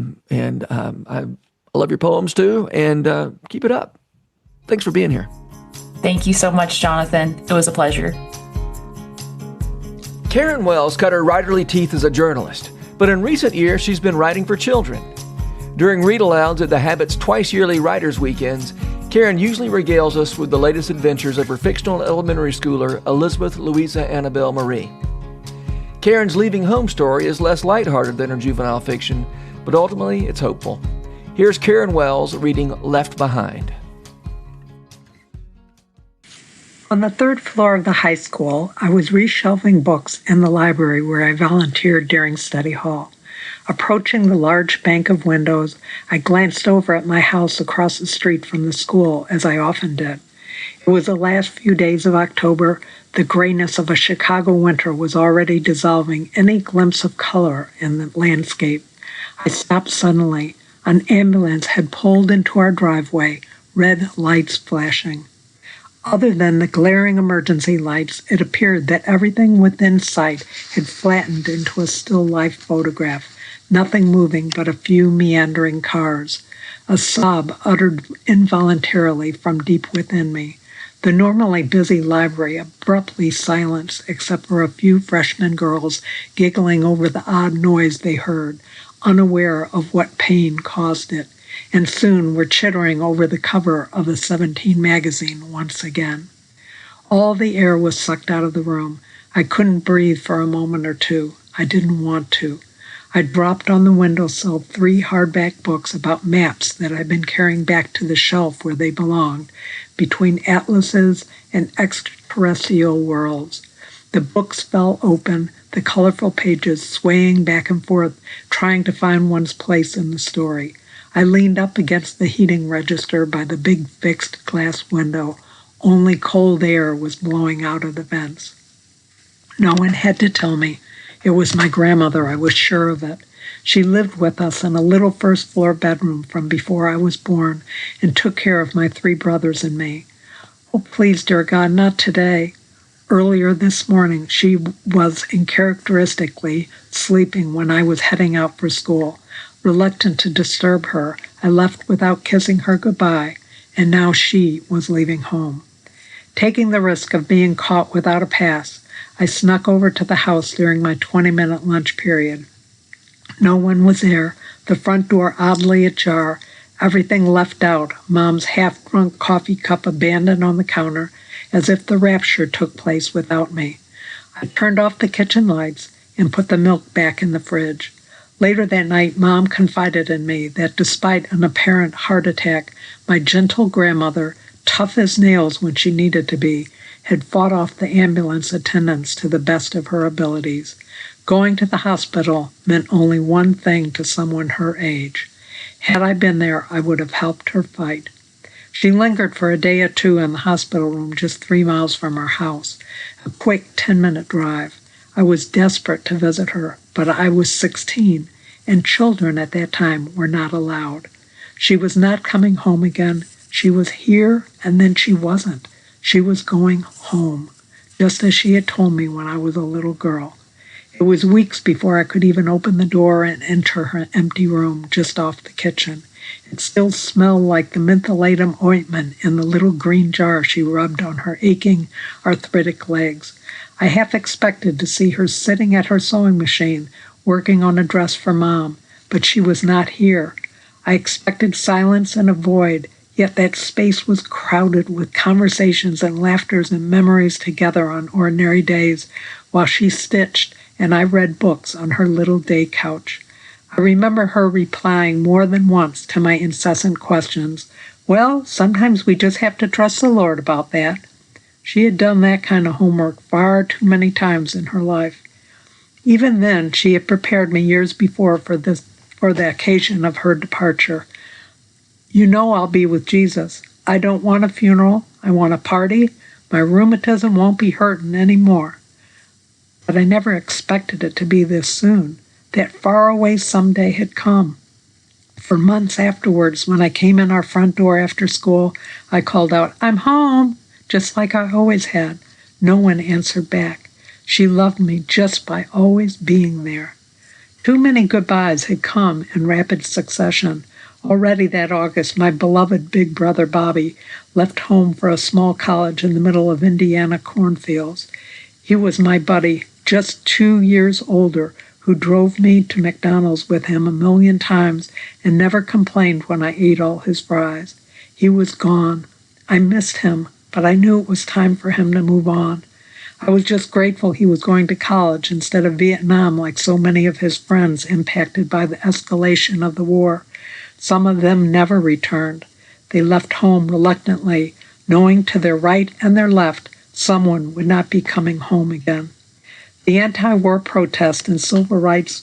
love your poems too, and keep it up. Thanks for being here. Thank you so much, Jonathan. It was a pleasure. Karen Wells cut her writerly teeth as a journalist, but in recent years, she's been writing for children. During read-alouds at the Habit's twice-yearly Writers' Weekends, Karen usually regales us with the latest adventures of her fictional elementary schooler, Elizabeth Louisa Annabelle Marie. Karen's leaving home story is less lighthearted than her juvenile fiction, but ultimately it's hopeful. Here's Karen Wells reading Left Behind. On the third floor of the high school, I was reshelving books in the library where I volunteered during study hall. Approaching the large bank of windows, I glanced over at my house across the street from the school, as I often did. It was the last few days of October. The grayness of a Chicago winter was already dissolving any glimpse of color in the landscape. I stopped suddenly. An ambulance had pulled into our driveway, red lights flashing. Other than the glaring emergency lights, it appeared that everything within sight had flattened into a still life photograph, nothing moving but a few meandering cars. A sob uttered involuntarily from deep within me. The normally busy library abruptly silenced except for a few freshman girls giggling over the odd noise they heard, unaware of what pain caused it, and soon were chittering over the cover of the 17 magazine once again. All the air was sucked out of the room. I couldn't breathe for a moment or two. I didn't want to. I dropped on the windowsill 3 hardback books about maps that I'd been carrying back to the shelf where they belonged, between atlases and extraterrestrial worlds. The books fell open, the colorful pages swaying back and forth, trying to find one's place in the story. I leaned up against the heating register by the big fixed glass window. Only cold air was blowing out of the vents. No one had to tell me. It was my grandmother, I was sure of it. She lived with us in a little first-floor bedroom from before I was born and took care of my 3 brothers and me. Oh, please, dear God, not today. Earlier this morning, she was uncharacteristically sleeping when I was heading out for school. Reluctant to disturb her, I left without kissing her goodbye, and now she was leaving home. Taking the risk of being caught without a pass, I snuck over to the house during my 20-minute lunch period. No one was there, the front door oddly ajar, everything left out, Mom's half-drunk coffee cup abandoned on the counter, as if the rapture took place without me. I turned off the kitchen lights and put the milk back in the fridge. Later that night, Mom confided in me that despite an apparent heart attack, my gentle grandmother, tough as nails when she needed to be, had fought off the ambulance attendants to the best of her abilities. Going to the hospital meant only one thing to someone her age. Had I been there, I would have helped her fight. She lingered for a day or 2 in the hospital room just 3 miles from our house, a quick 10-minute drive. I was desperate to visit her, but I was 16, and children at that time were not allowed. She was not coming home again. She was here, and then she wasn't. She was going home, just as she had told me when I was a little girl. It was weeks before I could even open the door and enter her empty room just off the kitchen. It still smelled like the mentholatum ointment in the little green jar she rubbed on her aching, arthritic legs. I half expected to see her sitting at her sewing machine, working on a dress for Mom, but she was not here. I expected silence and a void, yet that space was crowded with conversations and laughters and memories together on ordinary days, while she stitched and I read books on her little day couch. I remember her replying more than once to my incessant questions. Well, sometimes we just have to trust the Lord about that. She had done that kind of homework far too many times in her life. Even then, she had prepared me years before for the occasion of her departure. You know I'll be with Jesus. I don't want a funeral. I want a party. My rheumatism won't be hurting anymore. But I never expected it to be this soon. That faraway someday had come. For months afterwards, when I came in our front door after school, I called out, "I'm home," just like I always had. No one answered back. She loved me just by always being there. Too many goodbyes had come in rapid succession. Already that August, my beloved big brother Bobby left home for a small college in the middle of Indiana cornfields. He was my buddy, just 2 years older, who drove me to McDonald's with him 1,000,000 times and never complained when I ate all his fries. He was gone. I missed him, but I knew it was time for him to move on. I was just grateful he was going to college instead of Vietnam like so many of his friends impacted by the escalation of the war. Some of them never returned. They left home reluctantly, knowing to their right and their left someone would not be coming home again. The anti-war protests and civil rights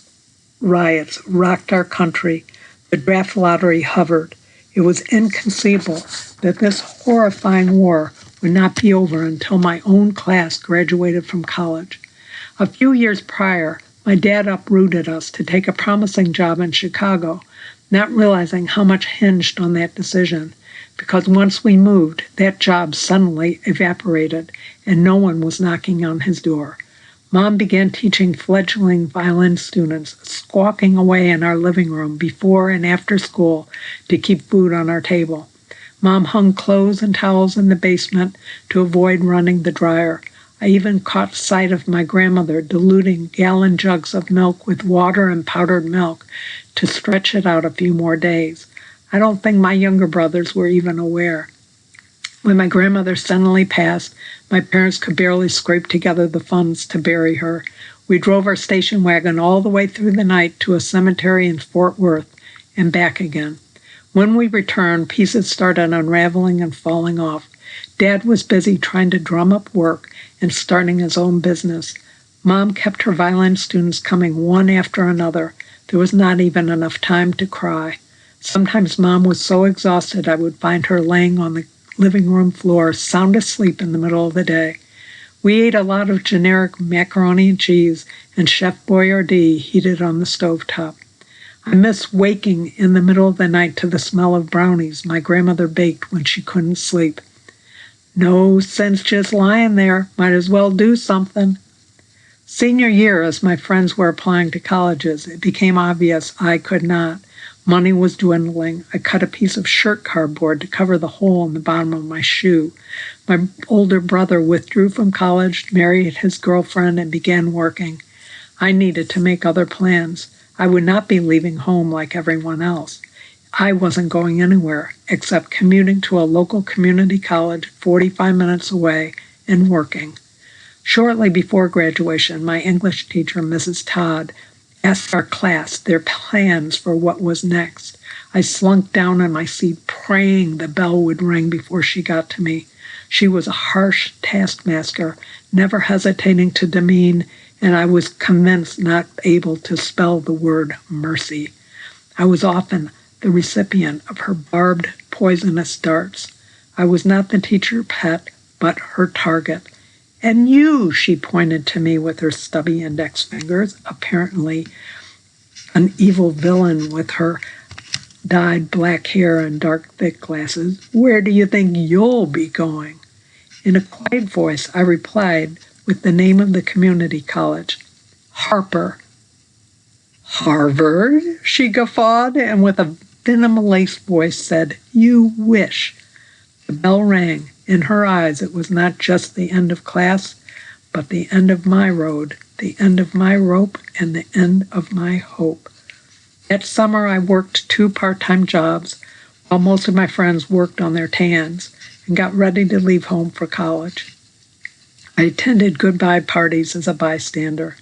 riots rocked our country. The draft lottery hovered. It was inconceivable that this horrifying war would not be over until my own class graduated from college. A few years prior, my dad uprooted us to take a promising job in Chicago, not realizing how much hinged on that decision, because once we moved, that job suddenly evaporated and no one was knocking on his door. Mom began teaching fledgling violin students, squawking away in our living room before and after school to keep food on our table. Mom hung clothes and towels in the basement to avoid running the dryer. I even caught sight of my grandmother diluting gallon jugs of milk with water and powdered milk to stretch it out a few more days. I don't think my younger brothers were even aware. When my grandmother suddenly passed, my parents could barely scrape together the funds to bury her. We drove our station wagon all the way through the night to a cemetery in Fort Worth and back again. When we returned, pieces started unraveling and falling off. Dad was busy trying to drum up work and starting his own business. Mom kept her violin students coming one after another. There was not even enough time to cry. Sometimes Mom was so exhausted I would find her laying on the living room floor, sound asleep in the middle of the day. We ate a lot of generic macaroni and cheese and Chef Boyardee heated on the stovetop. I miss waking in the middle of the night to the smell of brownies my grandmother baked when she couldn't sleep. No sense just lying there. Might as well do something. Senior year, as my friends were applying to colleges, it became obvious I could not. Money was dwindling. I cut a piece of shirt cardboard to cover the hole in the bottom of my shoe. My older brother withdrew from college, married his girlfriend, and began working. I needed to make other plans. I would not be leaving home like everyone else. I wasn't going anywhere except commuting to a local community college 45 minutes away and working. Shortly before graduation, my English teacher, Mrs. Todd, asked our class their plans for what was next. I slunk down in my seat, praying the bell would ring before she got to me. She was a harsh taskmaster, never hesitating to demean, and I was convinced not able to spell the word mercy. I was often the recipient of her barbed, poisonous darts. I was not the teacher pet, but her target. And you, she pointed to me with her stubby index fingers, apparently an evil villain with her dyed black hair and dark, thick glasses. Where do you think you'll be going? In a quiet voice, I replied with the name of the community college, Harper. Harvard? She guffawed, and with a venom-laced voice said, You wish. The bell rang. In her eyes, it was not just the end of class, but the end of my road, the end of my rope, and the end of my hope. That summer, I worked 2 part-time jobs, while most of my friends worked on their tans and got ready to leave home for college. I attended goodbye parties as a bystander.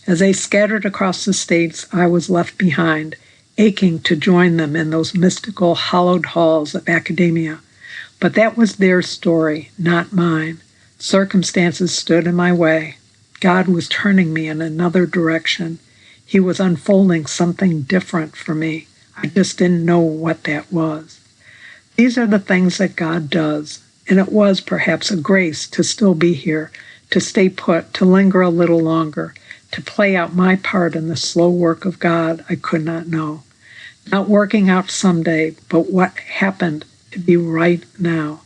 As they scattered across the states, I was left behind, aching to join them in those mystical, hallowed halls of academia. But that was their story, not mine. Circumstances stood in my way. God was turning me in another direction. He was unfolding something different for me. I just didn't know what that was. These are the things that God does, and it was perhaps a grace to still be here, to stay put, to linger a little longer, to play out my part in the slow work of God I could not know. Not working out someday, but what happened to be right now.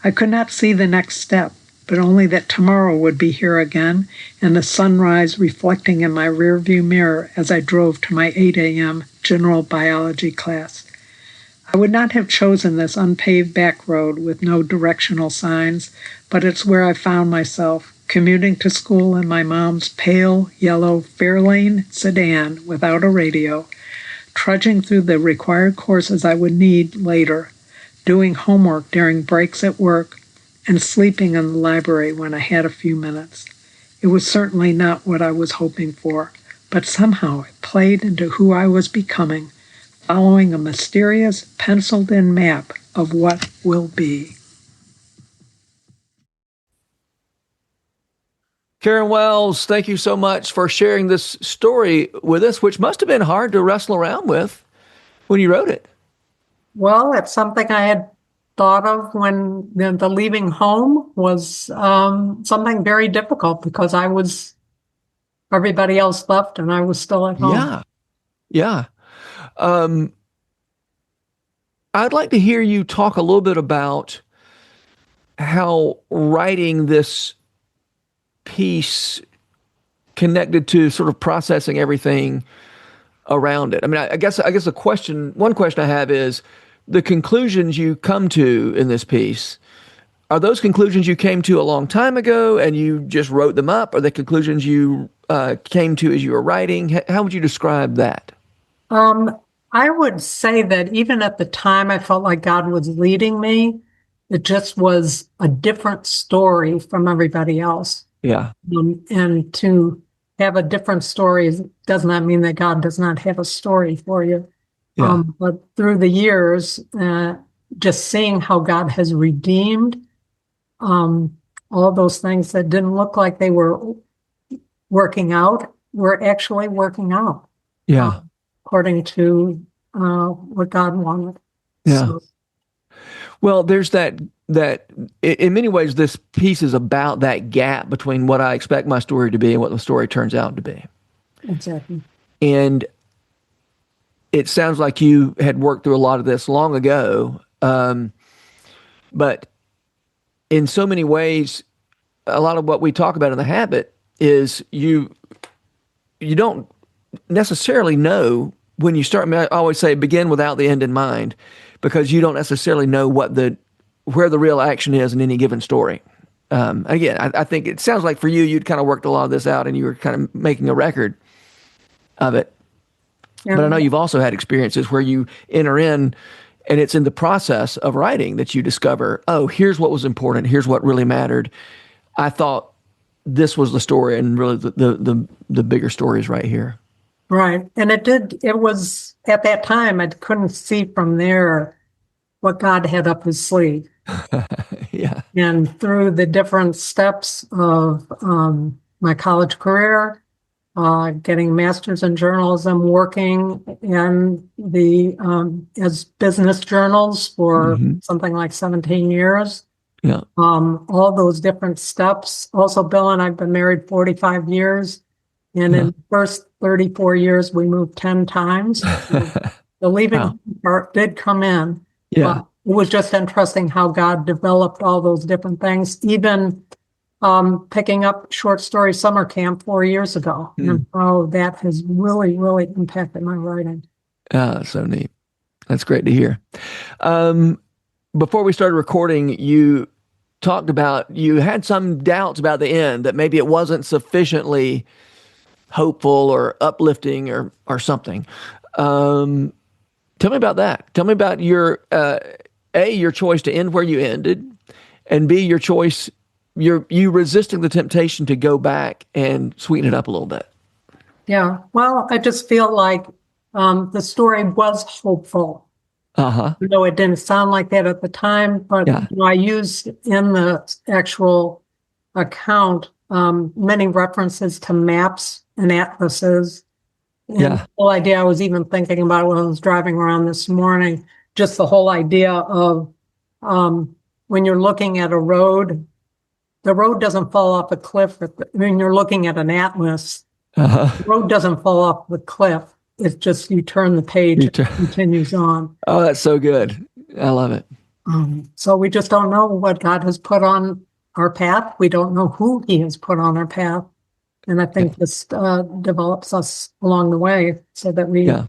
I could not see the next step, but only that tomorrow would be here again, and the sunrise reflecting in my rearview mirror as I drove to my 8 a.m. general biology class. I would not have chosen this unpaved back road with no directional signs, but it's where I found myself, commuting to school in my mom's pale yellow Fairlane sedan without a radio, trudging through the required courses I would need later, doing homework during breaks at work, and sleeping in the library when I had a few minutes. It was certainly not what I was hoping for, but somehow it played into who I was becoming, following a mysterious, penciled-in map of what will be. Karen Wells, thank you so much for sharing this story with us, which must have been hard to wrestle around with when you wrote it. Well, it's something I had thought of when the leaving home was something very difficult because everybody else left and I was still at home. Yeah. I'd like to hear you talk a little bit about how writing this piece connected to sort of processing everything around it. I mean, I guess one question I have is the conclusions you come to in this piece. Are those conclusions you came to a long time ago and you just wrote them up? Are the conclusions you came to as you were writing? How would you describe that? I would say that even at the time I felt like God was leading me. It just was a different story from everybody else. Yeah. And to have a different story does not mean that God does not have a story for you. Yeah. But through the years, just seeing how God has redeemed all those things that didn't look like they were working out were actually working out. Yeah. According to what God wanted. Yeah. So, well, there's that in many ways, this piece is about that gap between what I expect my story to be and what the story turns out to be. exactly. And it sounds like you had worked through a lot of this long ago. But in so many ways, a lot of what we talk about in The Habit is you don't necessarily know when you start. I mean, I always say begin without the end in mind, because you don't necessarily know where the real action is in any given story. Again, I think it sounds like for you, you'd kind of worked a lot of this out and you were kind of making a record of it. Yeah. But I know you've also had experiences where you enter in and it's in the process of writing that you discover, oh, here's what was important. Here's what really mattered. I thought this was the story, and really the bigger story is right here. Right. And it was at that time, I couldn't see from there what God had up his sleeve. Yeah. And through the different steps of my college career, getting a master's in journalism, working in as business journals for something like 17 years. Yeah. All those different steps. Also, Bill and I have been married 45 years. And in the first 34 years, we moved 10 times. The leaving part did come in. Yeah. It was just interesting how God developed all those different things, even picking up short story summer camp 4 years ago. And how that has really, really impacted my writing. That's so neat. That's great to hear. Before we started recording, you talked about you had some doubts about the end, that maybe it wasn't sufficiently hopeful or uplifting or something. Tell me about that. Tell me about your choice to end where you ended, and B, your choice, you resisting the temptation to go back and sweeten it up a little bit. Yeah. Well, I just feel like the story was hopeful. Though it didn't sound like that at the time, but I used in the actual account many references to maps and atlases. And the whole idea, I was even thinking about when I was driving around this morning, just the whole idea of when you're looking at a road, the road doesn't fall off a cliff. When you're looking at an atlas, the road doesn't fall off the cliff. It's just you turn the page, it continues on. Oh, that's so good. I love it. So we just don't know what God has put on our path. We don't know who he has put on our path. And I think this develops us along the way so that we, as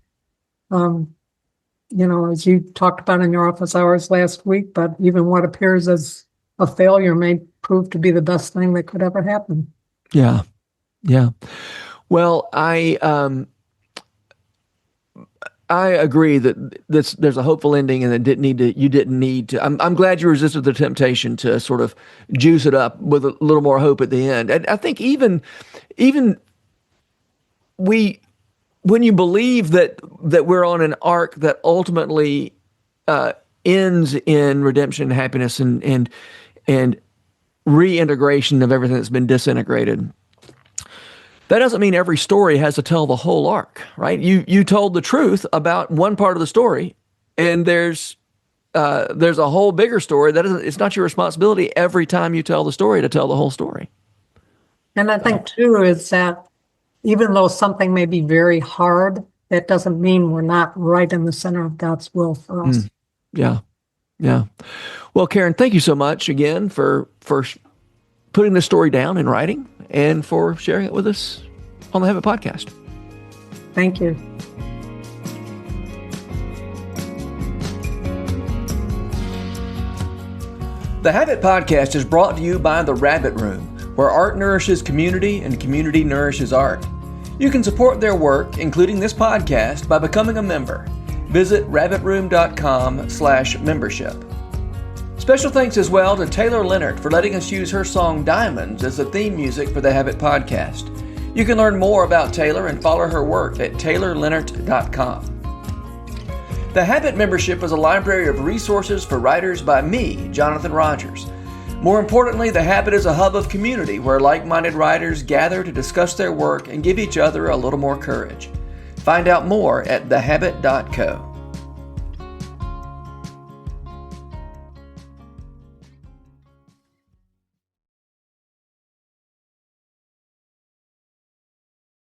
you talked about in your office hours last week, but even what appears as a failure may prove to be the best thing that could ever happen. Yeah. Yeah. Well, I agree that there's a hopeful ending, and you didn't need to. I'm glad you resisted the temptation to sort of juice it up with a little more hope at the end. And I think even when you believe that we're on an arc that ultimately ends in redemption, happiness, and reintegration of everything that's been disintegrated. That doesn't mean every story has to tell the whole arc, right? You told the truth about one part of the story, and there's a whole bigger story it's not your responsibility every time you tell the story to tell the whole story. And I think too is that even though something may be very hard, that doesn't mean we're not right in the center of God's will for us. Yeah. Well, Karen, thank you so much again for putting this story down in writing and for sharing it with us on the Habit Podcast. Thank you. The Habit Podcast is brought to you by The Rabbit Room, where art nourishes community and community nourishes art. You can support their work, including this podcast, by becoming a member. Visit rabbitroom.com/membership. Special thanks as well to Taylor Leonard for letting us use her song Diamonds as the theme music for the Habit Podcast. You can learn more about Taylor and follow her work at taylorleonard.com. The Habit membership is a library of resources for writers by me, Jonathan Rogers. More importantly, The Habit is a hub of community where like-minded writers gather to discuss their work and give each other a little more courage. Find out more at thehabit.co.